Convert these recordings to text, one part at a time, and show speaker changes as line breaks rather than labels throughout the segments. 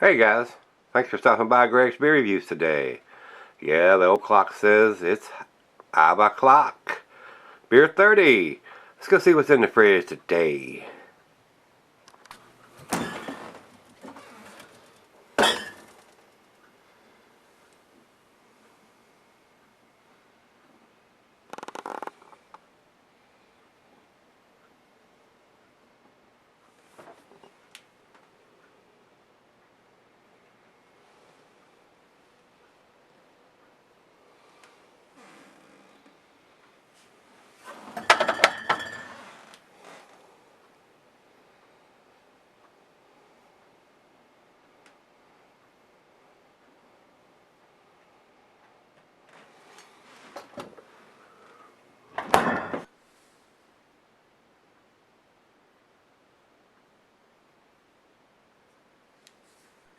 Hey guys, thanks for stopping by Gregsbeerreviews today. Yeah, the old clock says it's 5 o'clock. Beer 30. Let's go see what's in the fridge today.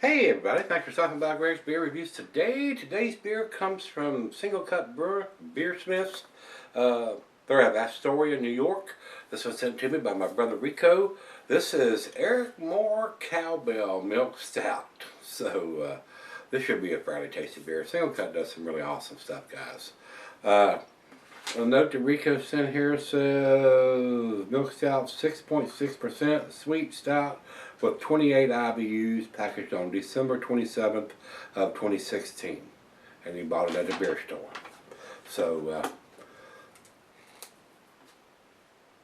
Hey everybody, thanks for stopping by Greg's Beer Reviews today. Today's beer comes from Singlecut Beersmiths. They're out of Astoria, New York. This was sent to me by my brother Rico. This is Eric Moore Cowbell Milk Stout. So this should be a fairly tasty beer. Singlecut does some really awesome stuff, guys. A note that Rico sent here says Milk Stout 6.6% sweet stout with 28 IBUs, packaged on December 27th of 2016, and he bought it at the beer store. So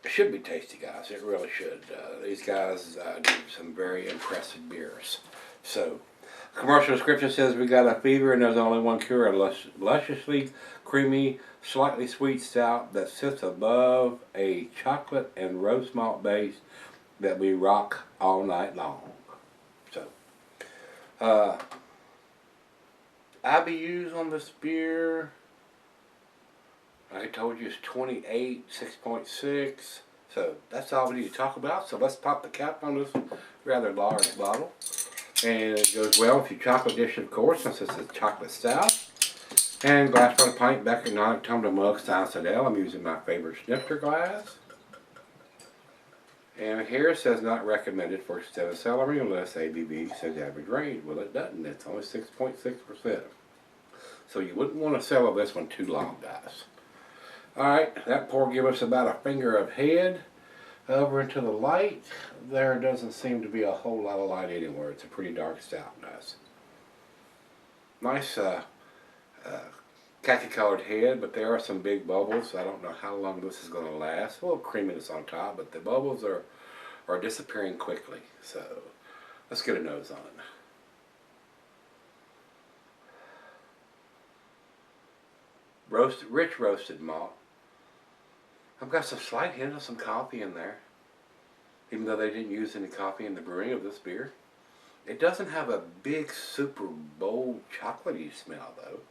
it should be tasty, guys. It really should. These guys do some very impressive beers. So commercial description says we got a fever and there's only one cure, a lusciously creamy, slightly sweet stout that sits above a chocolate and roast malt base that we rock all night long. So, IBUs on this beer, I told you it's 28, 6.6. So that's all we need to talk about. So let's pop the cap on this rather large bottle. And it goes well with your chocolate dish, of course, since it's a chocolate stout. And glass for the pint, Becker, non tumbler mug, style Sedell. I'm using my favorite snifter glass. And here it says not recommended for extended celery unless ABV says average range. Well, it doesn't. It's only 6.6%. So you wouldn't want to settle this one too long, guys. Alright, that pour give us about a finger of head. Over into the light, there doesn't seem to be a whole lot of light anywhere. It's a pretty dark stout, guys. Nice khaki colored head, but there are some big bubbles. I don't know how long this is going to last. A little creaminess on top, but the bubbles are disappearing quickly. So let's get a nose on it. Rich roasted malt. I've got some slight hint of some coffee in there, even though they didn't use any coffee in the brewing of this beer. It doesn't have a big, super bold, chocolatey smell, though.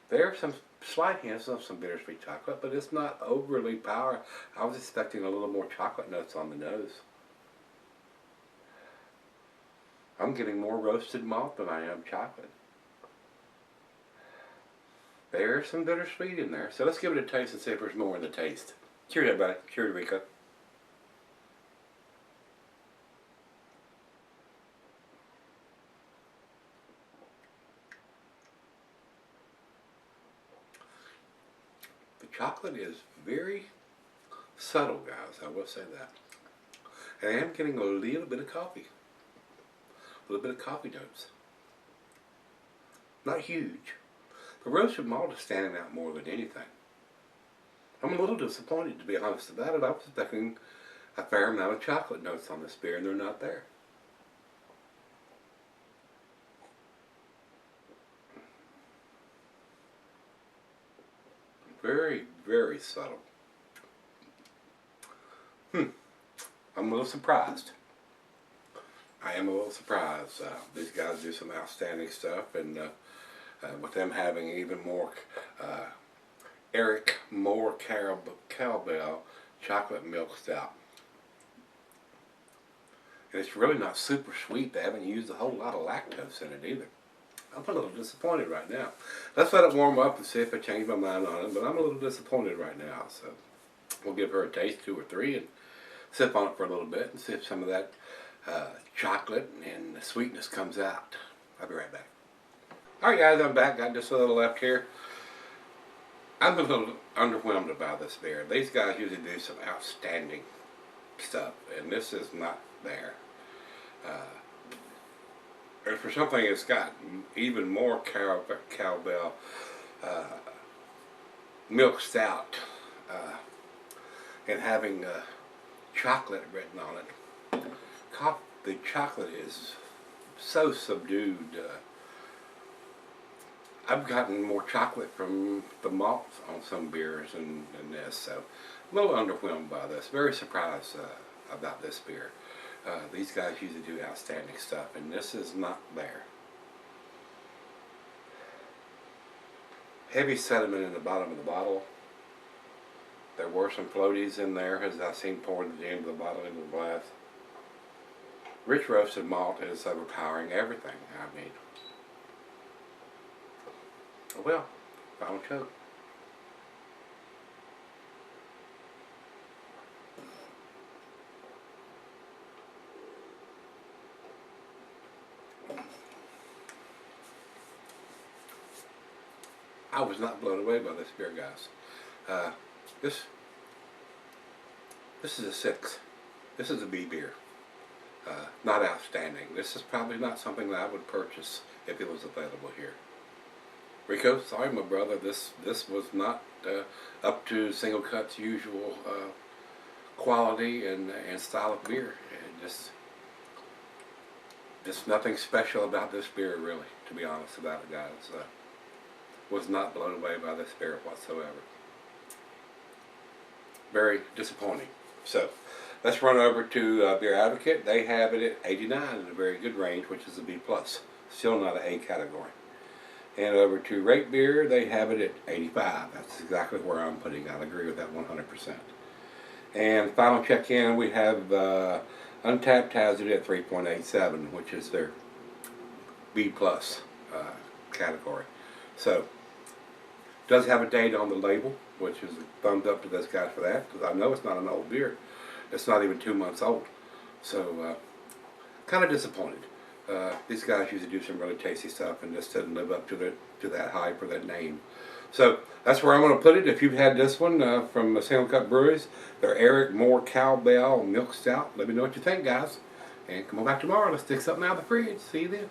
There are some slight hints of some bittersweet chocolate, but it's not overly power. I was expecting a little more chocolate notes on the nose. I'm getting more roasted malt than I am chocolate. There's some bittersweet in there. So let's give it a taste and see if there's more in the taste. Cheers, everybody. Cheers, Rico. The chocolate is very subtle, guys. I will say that. And I am getting a little bit of coffee. A little bit of coffee notes. Not huge. The roasted malt is standing out more than anything. I'm a little disappointed, to be honest about it. I was expecting a fair amount of chocolate notes on this beer, and they're not there. Very, very subtle. I'm a little surprised. I am a little surprised. These guys do some outstanding stuff, and with them having even more Eric Moore Cowbell chocolate milk stout. And it's really not super sweet. They haven't used a whole lot of lactose in it either. I'm a little disappointed right now. Let's let it warm up and see if I change my mind on it, but I'm a little disappointed right now. So we'll give her a taste, 2 or 3, and sip on it for a little bit and see if some of that chocolate, and the sweetness comes out. I'll be right back. Alright guys, I'm back. Got just a little left here. I'm a little underwhelmed about this beer. These guys usually do some outstanding stuff, and this is not there. And for something that's got even more Cowbell milk stout, and having chocolate written on it. The chocolate is so subdued. I've gotten more chocolate from the malt on some beers than this, so I'm a little underwhelmed by this. Very surprised about this beer. These guys usually do outstanding stuff, and this is not there. Heavy sediment in the bottom of the bottle. There were some floaties in there, as I've seen poured at the end of the bottle into the glass. Rich roasted malt is overpowering everything. I mean, oh well, final choke. I was not blown away by this beer, guys. This is a 6. This is a B beer. Not outstanding. This is probably not something that I would purchase if it was available here. Rico, sorry my brother, this was not up to Singlecut's usual quality and style of beer. And just nothing special about this beer, really, to be honest about it, guys. Was not blown away by this beer whatsoever. Very disappointing. So let's run over to Beer Advocate. They have it at 89 in a very good range, which is a B+. Still not an A category. And over to Rate Beer, they have it at 85. That's exactly where I'm putting it. I agree with that 100%. And final check-in, we have Untapped has it at 3.87, which is their B+ category. So, does have a date on the label, which is a thumbs up to those guys for that, because I know it's not an old beer. It's not even 2 months old. So, kind of disappointed. These guys usually do some really tasty stuff, and this doesn't live up to that hype or that name. So, that's where I'm going to put it. If you've had this one from Singlecut Breweries, their Eric Moore Cowbell Milk Stout, let me know what you think, guys. And come on back tomorrow. Let's stick something out of the fridge. See you then.